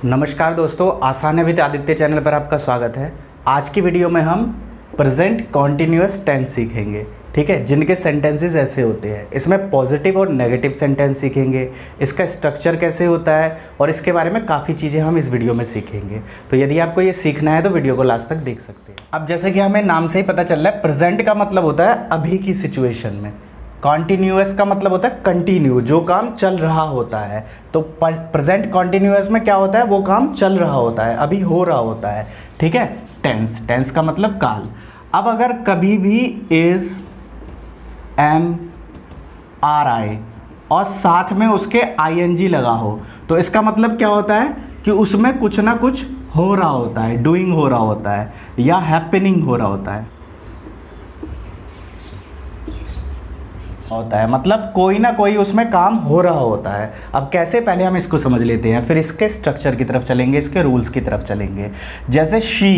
नमस्कार दोस्तों, आसान है विद आदित्य चैनल पर आपका स्वागत है। आज की वीडियो में हम प्रेजेंट कॉन्टिन्यूअस टेंस सीखेंगे, ठीक है, जिनके सेंटेंसेस ऐसे होते हैं। इसमें पॉजिटिव और नेगेटिव सेंटेंस सीखेंगे, इसका स्ट्रक्चर कैसे होता है और इसके बारे में काफ़ी चीज़ें हम इस वीडियो में सीखेंगे। तो यदि आपको ये सीखना है तो वीडियो को लास्ट तक देख सकते हैं। अब जैसे कि हमें नाम से ही पता चल रहा है, प्रेजेंट का मतलब होता है अभी की सिचुएशन में, कॉन्टिन्यूअस का मतलब होता है कंटिन्यू, जो काम चल रहा होता है। तो प्रेजेंट कॉन्टिन्यूअस में क्या होता है, वो काम चल रहा होता है, अभी हो रहा होता है, ठीक है। टेंस का मतलब काल। अब अगर कभी भी इज, एम, आर आई और साथ में उसके आईएनजी लगा हो तो इसका मतलब क्या होता है कि उसमें कुछ ना कुछ हो रहा होता है, डूइंग हो रहा होता है या हैपनिंग हो रहा होता है मतलब कोई ना कोई उसमें काम हो रहा होता है। अब कैसे, पहले हम इसको समझ लेते हैं, फिर इसके स्ट्रक्चर की तरफ चलेंगे, इसके रूल्स की तरफ चलेंगे। जैसे शी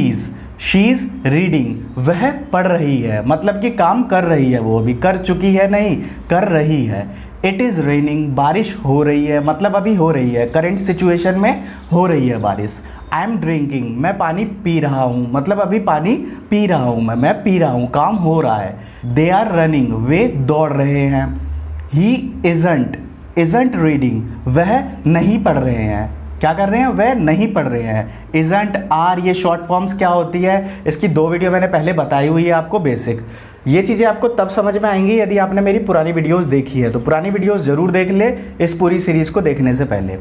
इज रीडिंग, वह पढ़ रही है, मतलब कि काम कर रही है, वो अभी कर चुकी है नहीं, कर रही है। इट इज़ रेनिंग, बारिश हो रही है, मतलब अभी हो रही है, करेंट सिचुएशन में हो रही है बारिश। आई एम ड्रिंकिंग, मैं पानी पी रहा हूँ, मतलब अभी पानी पी रहा हूँ, मैं पी रहा हूँ, काम हो रहा है। दे आर रनिंग, वे दौड़ रहे हैं। ही इजंट रीडिंग, वह नहीं पढ़ रहे हैं। क्या कर रहे हैं, वह नहीं पढ़ रहे हैं। इजंट, आर, ये शॉर्ट फॉर्म्स क्या होती है, इसकी 2 वीडियो मैंने पहले बताई हुई है आपको बेसिक। ये चीज़ें आपको तब समझ में आएंगी यदि आपने मेरी पुरानी वीडियोस देखी है, तो पुरानी वीडियोस ज़रूर देख ले इस पूरी सीरीज़ को देखने से पहले।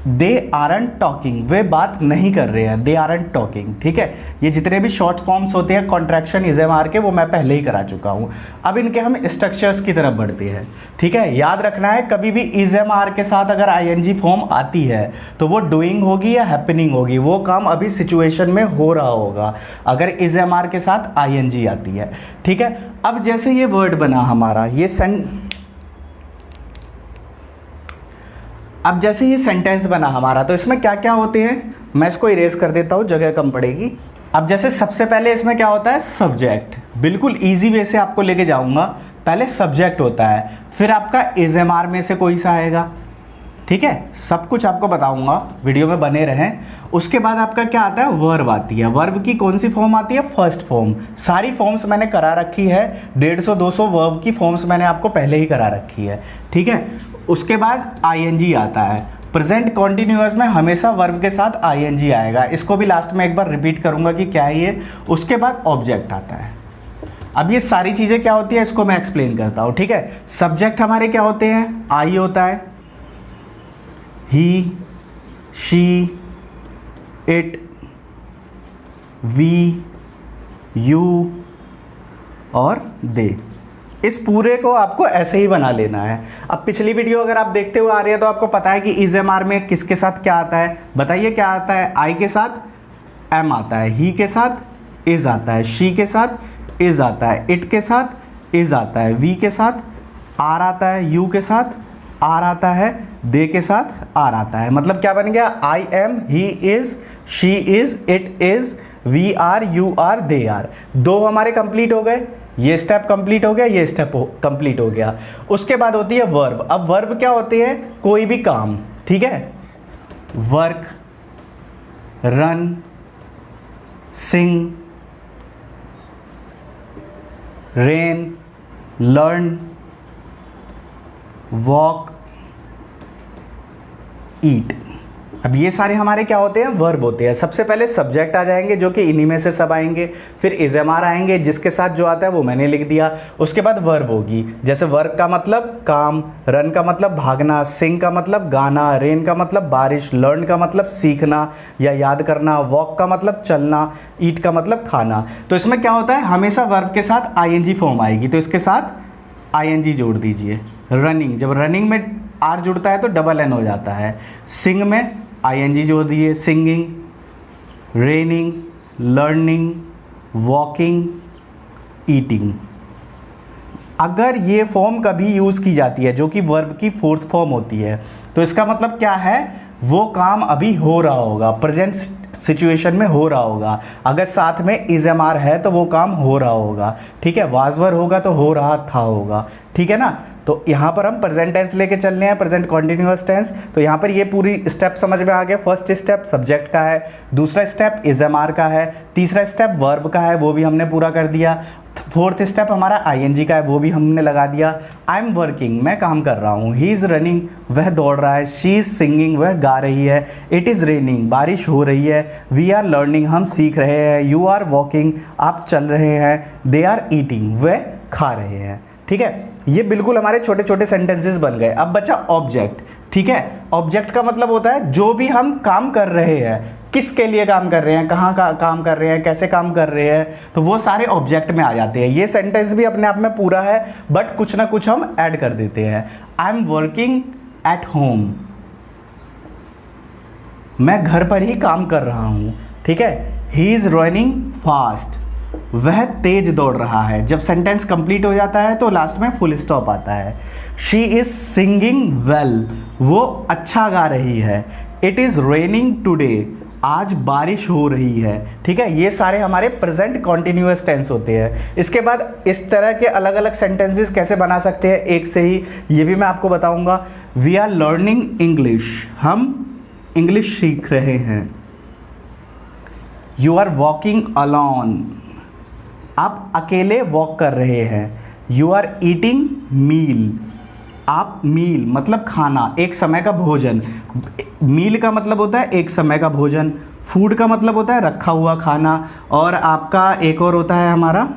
दे आरंट टॉकिंग, वे बात नहीं कर रहे हैं, दे आरंट टॉकिंग, ठीक है। ये जितने भी शॉर्ट फॉर्म्स होते हैं कॉन्ट्रैक्शन इज़एमआर के, वो मैं पहले ही करा चुका हूँ। अब इनके हम स्ट्रक्चर्स की तरफ बढ़ते हैं, ठीक है। याद रखना है, कभी भी इज़एमआर के साथ अगर आईएनजी फॉर्म आती है तो वो डूइंग होगी या हैपनिंग होगी, वो काम अभी सिचुएशन में हो रहा होगा अगर इज़एमआर के साथ आईएनजी आती है, ठीक है। अब जैसे ये वर्ड बना हमारा, अब जैसे ये सेंटेंस बना हमारा, तो इसमें क्या क्या होते हैं, मैं इसको इरेज कर देता हूँ, जगह कम पड़ेगी। अब जैसे सबसे पहले इसमें क्या होता है, सब्जेक्ट। बिल्कुल इजी वे से आपको लेके जाऊंगा। पहले सब्जेक्ट होता है, फिर आपका इज़एमआर में से कोई सा आएगा, ठीक है। सब कुछ आपको बताऊंगा, वीडियो में बने रहें। उसके बाद आपका क्या आता है, वर्ब आती है। वर्ब की कौन सी फॉर्म आती है, फर्स्ट फॉर्म। सारी फॉर्म्स मैंने करा रखी है, 150-200 वर्ब की फॉर्म्स मैंने आपको पहले ही करा रखी है, ठीक है। उसके बाद आईएनजी आता है। प्रेजेंट कॉन्टिन्यूअस में हमेशा वर्ब के साथ आईएनजी आएगा, इसको भी लास्ट में एक बार रिपीट करूंगा कि क्या है ये। उसके बाद ऑब्जेक्ट आता है। अब ये सारी चीज़ें क्या होती है, इसको मैं एक्सप्लेन करता हूँ, ठीक है। सब्जेक्ट हमारे क्या होते हैं, आई होता है, ही, शी, इट, वी, यू और दे। इस पूरे को आपको ऐसे ही बना लेना है। अब पिछली वीडियो अगर आप देखते हुए आ रहे हैं तो आपको पता है कि इज़एमआर में किसके साथ क्या आता है, बताइए क्या आता है। आई के साथ एम आता है, ही के साथ इज आता है, शी के साथ इज आता है, इट के साथ इज आता है, वी के साथ आर आता है, यू के साथ आर आता है, दे के साथ आर आता है। मतलब क्या बन गया, I am, he is, she is, it is, we are, you are, they are. 2 हमारे कंप्लीट हो गए, ये स्टेप कंप्लीट हो गया, ये स्टेप कंप्लीट हो गया। उसके बाद होती है वर्ब। अब वर्ब क्या होते हैं, कोई भी काम, ठीक है। वर्क, रन, सिंग, रेन, लर्न, वॉक, ईट। अब ये सारे हमारे क्या होते हैं, वर्ब होते हैं। सबसे पहले सब्जेक्ट आ जाएंगे, जो कि इन्हीं में से सब आएंगे। फिर इज़एमआर आएंगे, जिसके साथ जो आता है वो मैंने लिख दिया। उसके बाद वर्ब होगी, जैसे वर्क का मतलब काम, रन का मतलब भागना, सिंग का मतलब गाना, रेन का मतलब बारिश, लर्न का मतलब सीखना या याद करना, वॉक का मतलब चलना, ईट का मतलब खाना। तो इसमें क्या होता है, हमेशा वर्ब के साथ आईएनजी फॉर्म आएगी, तो इसके साथ आईएनजी जोड़ दीजिए। रनिंग, जब रनिंग में आर जुड़ता है तो डबल एन हो जाता है। सिंग में आईएनजी जोड़ दिए, singing, raining, learning, walking, eating. अगर ये फॉर्म कभी यूज़ की जाती है, जो कि वर्ब की 4th फॉर्म होती है, तो इसका मतलब क्या है, वो काम अभी हो रहा होगा, प्रेजेंट सिचुएशन में हो रहा होगा। अगर साथ में इज़एमआर है तो वो काम हो रहा होगा, ठीक है। वाजवर होगा तो हो रहा था होगा, ठीक है ना। तो यहाँ पर हम प्रेजेंट टेंस लेके चल रहे हैं, प्रेजेंट कॉन्टिन्यूअस टेंस। तो यहाँ पर ये पूरी स्टेप समझ में आ गया। फर्स्ट स्टेप सब्जेक्ट का है, दूसरा स्टेप इज एम आर का है, तीसरा स्टेप वर्ब का है, वो भी हमने पूरा कर दिया। फोर्थ स्टेप हमारा आईएनजी का है, वो भी हमने लगा दिया। आई एम वर्किंग, मैं काम कर रहा हूँ। ही इज़ रनिंग, वह दौड़ रहा है। शी इज़ सिंगिंग, वह गा रही है। इट इज़ रेनिंग, बारिश हो रही है। वी आर लर्निंग, हम सीख रहे हैं। यू आर वॉकिंग, आप चल रहे हैं। दे आर ईटिंग, वह खा रहे हैं। ठीक है, ये बिल्कुल हमारे छोटे छोटे सेंटेंसेस बन गए। अब बचा ऑब्जेक्ट। ठीक है, ऑब्जेक्ट का मतलब होता है जो भी हम काम कर रहे हैं, किसके लिए काम कर रहे हैं, कहाँ का काम कर रहे हैं, कैसे काम कर रहे हैं, तो वो सारे ऑब्जेक्ट में आ जाते हैं। ये सेंटेंस भी अपने आप में पूरा है, बट कुछ ना कुछ हम ऐड कर देते हैं। I am working at home, मैं घर पर ही काम कर रहा हूँ। ठीक है, ही इज़ रनिंग फास्ट, वह तेज दौड़ रहा है। जब सेंटेंस कंप्लीट हो जाता है तो लास्ट में फुल स्टॉप आता है। शी इज़ सिंगिंग वेल, वो अच्छा गा रही है। इट इज़ रेनिंग टुडे, आज बारिश हो रही है। ठीक है, ये सारे हमारे प्रेजेंट कॉन्टिन्यूअस टेंस होते हैं। इसके बाद इस तरह के अलग अलग सेंटेंसेस कैसे बना सकते हैं एक से ही, ये भी मैं आपको बताऊंगा। वी आर लर्निंग इंग्लिश, हम इंग्लिश सीख रहे हैं। यू आर वॉकिंग अलॉन, आप अकेले वॉक कर रहे हैं। यू आर ईटिंग मील, आप मील मतलब खाना, एक समय का भोजन। मील का मतलब होता है एक समय का भोजन, फूड का मतलब होता है रखा हुआ खाना, और आपका एक और होता है हमारा,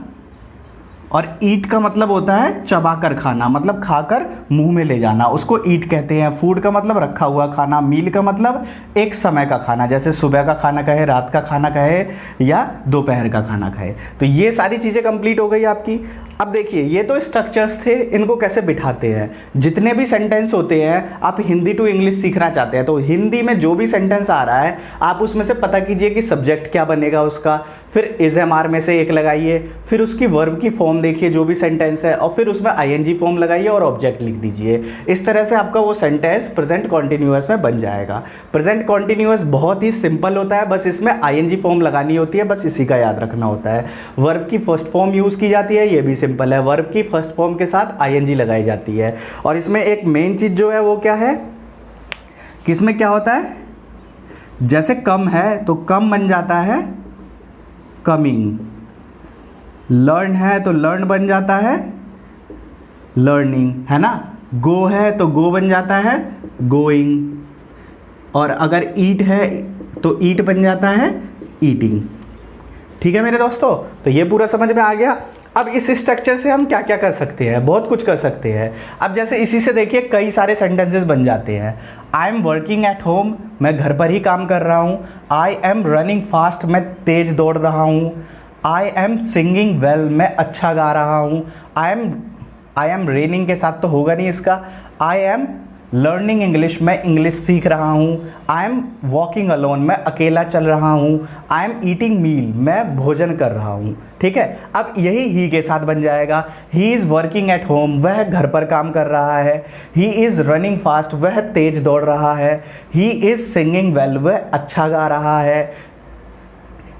और ईट का मतलब होता है चबाकर खाना, मतलब खाकर मुंह में ले जाना, उसको ईट कहते हैं। फूड का मतलब रखा हुआ खाना, मील का मतलब एक समय का खाना, जैसे सुबह का खाना कहे, रात का खाना कहे, या दोपहर का खाना कहे। तो ये सारी चीज़ें कंप्लीट हो गई आपकी। अब देखिए, ये तो स्ट्रक्चर्स थे, इनको कैसे बिठाते हैं। जितने भी सेंटेंस होते हैं, आप हिंदी टू इंग्लिश सीखना चाहते हैं तो हिंदी में जो भी सेंटेंस आ रहा है आप उसमें से पता कीजिए कि सब्जेक्ट क्या बनेगा उसका, फिर इज एम आर में से एक लगाइए, फिर उसकी वर्ब की फॉर्म देखिए जो भी सेंटेंस है, और फिर उसमें आईएनजी फॉर्म लगाइए और ऑब्जेक्ट लिख दीजिए। इस तरह से आपका वो सेंटेंस प्रेजेंट कॉन्टिन्यूअस में बन जाएगा। प्रेजेंट कॉन्टिन्यूअस बहुत ही सिंपल होता है, बस इसमें आईएनजी फॉर्म लगानी होती है, बस इसी का याद रखना होता है। वर्ब की फर्स्ट फॉर्म यूज़ की जाती है, ये भी सिंपल है। वर्ब की फर्स्ट फॉर्म के साथ आईएनजी लगाई जाती है। और इसमें एक मेन चीज़ जो है वो क्या है कि इसमें क्या होता है, जैसे कम है तो कम बन जाता है कमिंग, लर्न है तो लर्न बन जाता है लर्निंग, है ना। गो है तो गो बन जाता है गोइंग, और अगर ईट है तो ईट बन जाता है ईटिंग। ठीक है मेरे दोस्तों, तो ये पूरा समझ में आ गया। अब इस स्ट्रक्चर से हम क्या क्या कर सकते हैं, बहुत कुछ कर सकते हैं। अब जैसे इसी से देखिए कई सारे सेंटेंसेस बन जाते हैं। I am working at home, मैं घर पर ही काम कर रहा हूँ। आई एम रनिंग फास्ट, मैं तेज दौड़ रहा हूँ। आई एम सिंगिंग वेल, मैं अच्छा गा रहा हूँ। आई एम रेनिंग के साथ तो होगा नहीं इसका। आई एम लर्निंग इंग्लिश, मैं इंग्लिश सीख रहा हूँ। आई एम वॉकिंग अलोन, मैं अकेला चल रहा हूँ। आई एम ईटिंग मील, मैं भोजन कर रहा हूँ। ठीक है, अब यही ही के साथ बन जाएगा। He is working at home, वह घर पर काम कर रहा है। ही इज़ रनिंग फास्ट, वह तेज दौड़ रहा है। ही इज़ सिंगिंग वेल, वह अच्छा गा रहा है।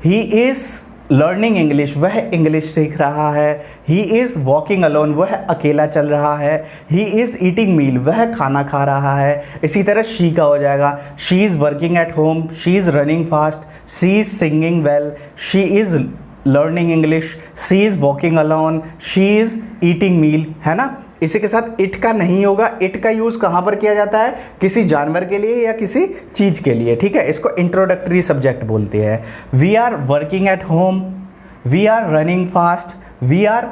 ही इज़ लर्निंग इंग्लिश, वह इंग्लिश सीख रहा है। ही इज़ वॉकिंग अलोन, वह अकेला चल रहा है। ही इज़ ईटिंग मील, वह खाना खा रहा है। इसी तरह शी का हो जाएगा। She is working at home, she is running fast, she is singing well, she is learning English, she is walking alone, she is eating meal, है ना। इसी के साथ इट का नहीं होगा। इट का यूज़ कहाँ पर किया जाता है, किसी जानवर के लिए या किसी चीज़ के लिए। ठीक है, इसको इंट्रोडक्टरी सब्जेक्ट बोलते हैं। We are working at home, we are running fast, we are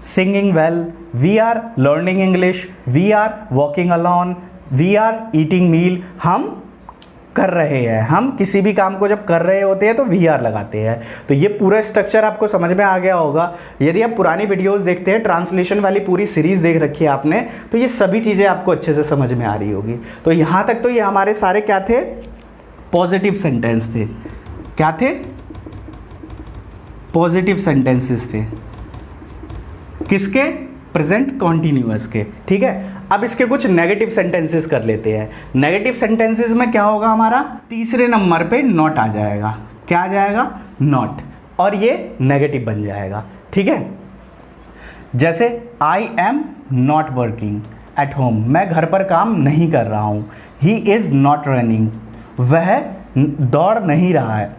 singing well, we are learning English, we are walking alone, we are eating meal. हम कर रहे हैं, हम किसी भी काम को जब कर रहे होते हैं तो वी आर लगाते हैं। तो ये पूरा स्ट्रक्चर आपको समझ में आ गया होगा। यदि आप पुरानी वीडियोस देखते हैं, ट्रांसलेशन वाली पूरी सीरीज़ देख रखी है आपने, तो ये सभी चीज़ें आपको अच्छे से समझ में आ रही होगी। तो यहाँ तक तो ये हमारे सारे क्या थे, पॉजिटिव सेंटेंस थे। क्या थे, पॉजिटिव सेंटेंसेस थे। किसके, प्रेजेंट कॉन्टिन्यूअस के। ठीक है, अब इसके कुछ नेगेटिव सेंटेंसेस कर लेते हैं। नेगेटिव सेंटेंसेस में क्या होगा, हमारा तीसरे नंबर पे नॉट आ जाएगा। क्या आ जाएगा, नॉट, और ये नेगेटिव बन जाएगा। ठीक है, जैसे I am not working at home, मैं घर पर काम नहीं कर रहा हूँ। ही इज़ नॉट रनिंग, वह दौड़ नहीं रहा है।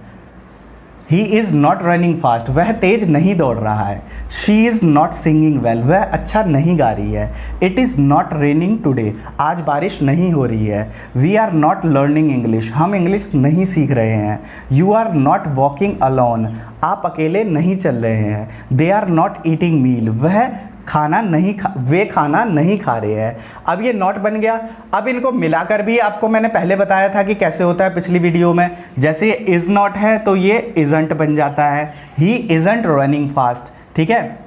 He is not running fast, वह तेज़ नहीं दौड़ रहा है। She is not singing well, वह अच्छा नहीं गा रही है। It is not raining today, आज बारिश नहीं हो रही है। We are not learning English, हम इंग्लिश नहीं सीख रहे हैं। You are not walking alone, आप अकेले नहीं चल रहे हैं। They are not eating meal, वे खाना नहीं खा रहे हैं। अब ये नॉट बन गया। अब इनको मिलाकर भी आपको मैंने पहले बताया था कि कैसे होता है पिछली वीडियो में। जैसे ये इज़ नॉट है तो ये इज़ंट बन जाता है। ही इज़ंट रनिंग फास्ट, ठीक है।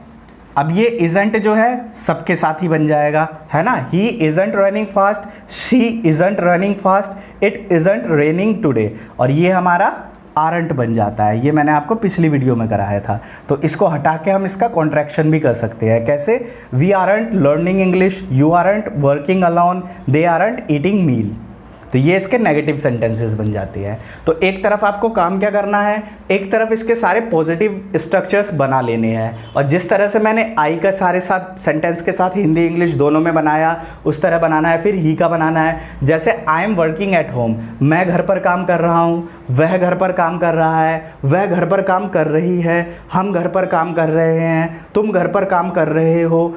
अब ये इज़ंट जो है सबके साथ ही बन जाएगा, है ना। He isn't running fast, she isn't running fast, it isn't raining today, और ये हमारा आरंट बन जाता है। ये मैंने आपको पिछली वीडियो में कराया था। तो इसको हटा के हम इसका कॉन्ट्रैक्शन भी कर सकते हैं। कैसे? We aren't learning English, you aren't working alone, they aren't eating meal. तो ये इसके नेगेटिव सेंटेंसेस बन जाते हैं। तो एक तरफ आपको काम क्या करना है, एक तरफ इसके सारे पॉजिटिव स्ट्रक्चर्स बना लेने हैं, और जिस तरह से मैंने आई का सारे साथ सेंटेंस के साथ हिंदी इंग्लिश दोनों में बनाया उस तरह बनाना है। फिर ही का बनाना है। जैसे I am working at home, मैं घर पर काम कर रहा हूँ, वह घर पर काम कर रहा है, वह घर पर काम कर रही है, हम घर पर काम कर रहे हैं, तुम घर पर काम कर रहे हो,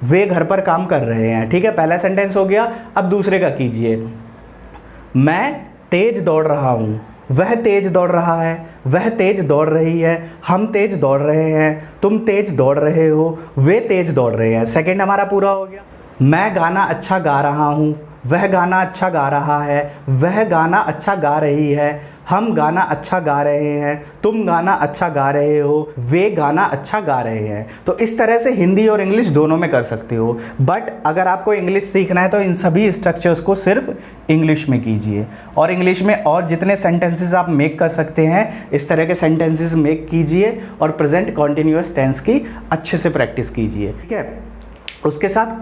वे घर पर काम कर रहे हैं। ठीक है, पहला सेंटेंस हो गया। अब दूसरे का कीजिए। मैं तेज दौड़ रहा हूँ, वह तेज दौड़ रहा है, वह तेज दौड़ रही है, हम तेज दौड़ रहे हैं, तुम तेज दौड़ रहे हो, वे तेज दौड़ रहे हैं। सेकंड हमारा पूरा हो गया। मैं गाना अच्छा गा रहा हूँ, वह गाना अच्छा गा रहा है, वह गाना अच्छा गा रही है, हम गाना अच्छा गा रहे हैं, तुम गाना अच्छा गा रहे हो, वे गाना अच्छा गा रहे हैं। तो इस तरह से हिंदी और इंग्लिश दोनों में कर सकते हो। बट अगर आपको इंग्लिश सीखना है तो इन सभी स्ट्रक्चर्स को सिर्फ इंग्लिश में कीजिए, और इंग्लिश में और जितने सेंटेंसेस आप मेक कर सकते हैं इस तरह के सेंटेंसेस मेक कीजिए, और प्रेजेंट कॉन्टिन्यूअस टेंस की अच्छे से प्रैक्टिस कीजिए। ठीक है, उसके साथ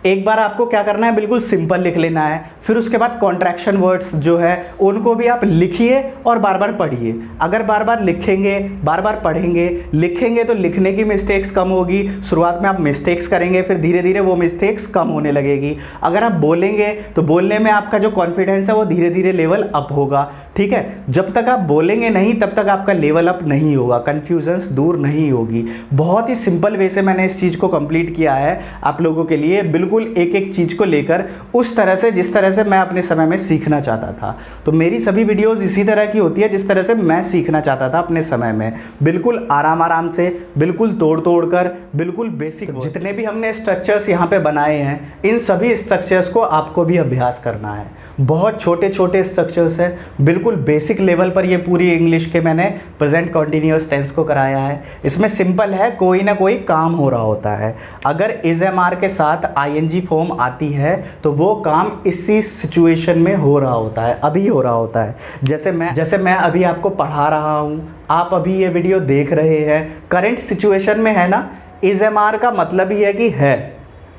एक बार आपको क्या करना है, बिल्कुल सिंपल लिख लेना है। फिर उसके बाद कॉन्ट्रैक्शन वर्ड्स जो है उनको भी आप लिखिए और बार बार पढ़िए। अगर बार बार लिखेंगे, बार बार पढ़ेंगे, लिखेंगे तो लिखने की मिस्टेक्स कम होगी। शुरुआत में आप मिस्टेक्स करेंगे, फिर धीरे धीरे वो मिस्टेक्स कम होने लगेगी। अगर आप बोलेंगे तो बोलने में आपका जो कॉन्फिडेंस है वो धीरे धीरे लेवल अप होगा। ठीक है, जब तक आप बोलेंगे नहीं तब तक आपका लेवल अप नहीं होगा, कन्फ्यूजन्स दूर नहीं होगी। बहुत ही सिंपल वे से मैंने इस चीज़ को कंप्लीट किया है आप लोगों के लिए, बिल्कुल एक एक चीज़ को लेकर उस तरह से जिस तरह से मैं अपने समय में सीखना चाहता था। तो मेरी सभी वीडियोस इसी तरह की होती है जिस तरह से मैं सीखना चाहता था अपने समय में, बिल्कुल आराम आराम से, बिल्कुल तोड़ तोड़ कर, बिल्कुल बेसिक। जितने भी हमने स्ट्रक्चर्स यहाँ पे बनाए हैं इन सभी स्ट्रक्चर्स को आपको भी अभ्यास करना है। बहुत छोटे छोटे स्ट्रक्चर्स हैं, बिल्कुल बेसिक लेवल पर ये पूरी इंग्लिश के मैंने प्रेजेंट कॉन्टिन्यूअस टेंस को कराया है। इसमें सिंपल है, कोई ना कोई काम हो रहा होता है। अगर इज एम आर के साथ आईएनजी फॉर्म आती है तो वो काम इसी सिचुएशन में हो रहा होता है, अभी हो रहा होता है। जैसे मैं अभी आपको पढ़ा रहा हूँ, आप अभी ये वीडियो देख रहे हैं, करंट सिचुएशन में है ना। इज एम आर का मतलब ही है कि है,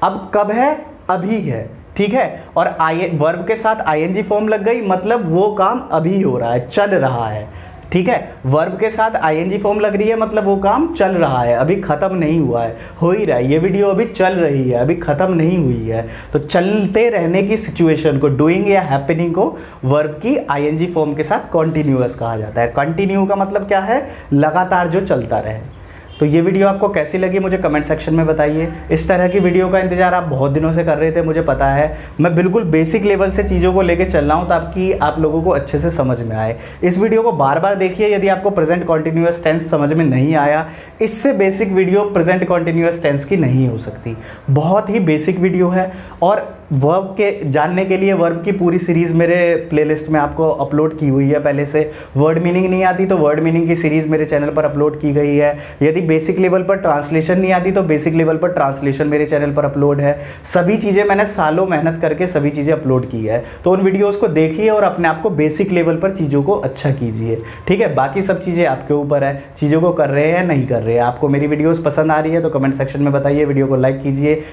अब कब है, अभी है। ठीक है, और वर्ब के साथ आईएनजी फॉर्म लग गई मतलब वो काम अभी हो रहा है, चल रहा है। ठीक है, वर्ब के साथ आईएनजी फॉर्म लग रही है मतलब वो काम चल रहा है, अभी ख़त्म नहीं हुआ है, हो ही रहा है। ये वीडियो अभी चल रही है, अभी ख़त्म नहीं हुई है। तो चलते रहने की सिचुएशन को, डूइंग या हैपनिंग को वर्ब की आईएनजी फॉर्म के साथ कॉन्टिन्यूअस कहा जाता है। कंटिन्यू का मतलब क्या है, लगातार जो चलता रहे। तो ये वीडियो आपको कैसी लगी मुझे कमेंट सेक्शन में बताइए। इस तरह की वीडियो का इंतजार आप बहुत दिनों से कर रहे थे, मुझे पता है। मैं बिल्कुल बेसिक लेवल से चीज़ों को लेके चल रहा हूँ ताकि आप लोगों को अच्छे से समझ में आए। इस वीडियो को बार बार देखिए यदि आपको प्रेजेंट कॉन्टिन्यूअस टेंस समझ में नहीं आया। इससे basic video present continuous tense की नहीं हो सकती। बहुत ही बेसिक वीडियो है, और वर्ब के जानने के लिए वर्ब की पूरी सीरीज़ मेरे प्लेलिस्ट में आपको अपलोड की हुई है पहले से। वर्ड मीनिंग नहीं आती तो वर्ड मीनिंग की सीरीज़ मेरे चैनल पर अपलोड की गई है। यदि बेसिक लेवल पर ट्रांसलेशन नहीं आती तो बेसिक लेवल पर ट्रांसलेशन मेरे चैनल पर अपलोड है। सभी चीज़ें मैंने सालों मेहनत करके सभी चीज़ें अपलोड की है। तो उन वीडियोज़ को देखिए और अपने आप को बेसिक लेवल पर चीज़ों को अच्छा कीजिए। ठीक है, बाकी सब चीज़ें आपके ऊपर है, चीज़ों को कर रहे हैं नहीं कर रहे हैं। आपको मेरी वीडियोज़ पसंद आ रही है तो कमेंट सेक्शन में बताइए, वीडियो को लाइक कीजिए।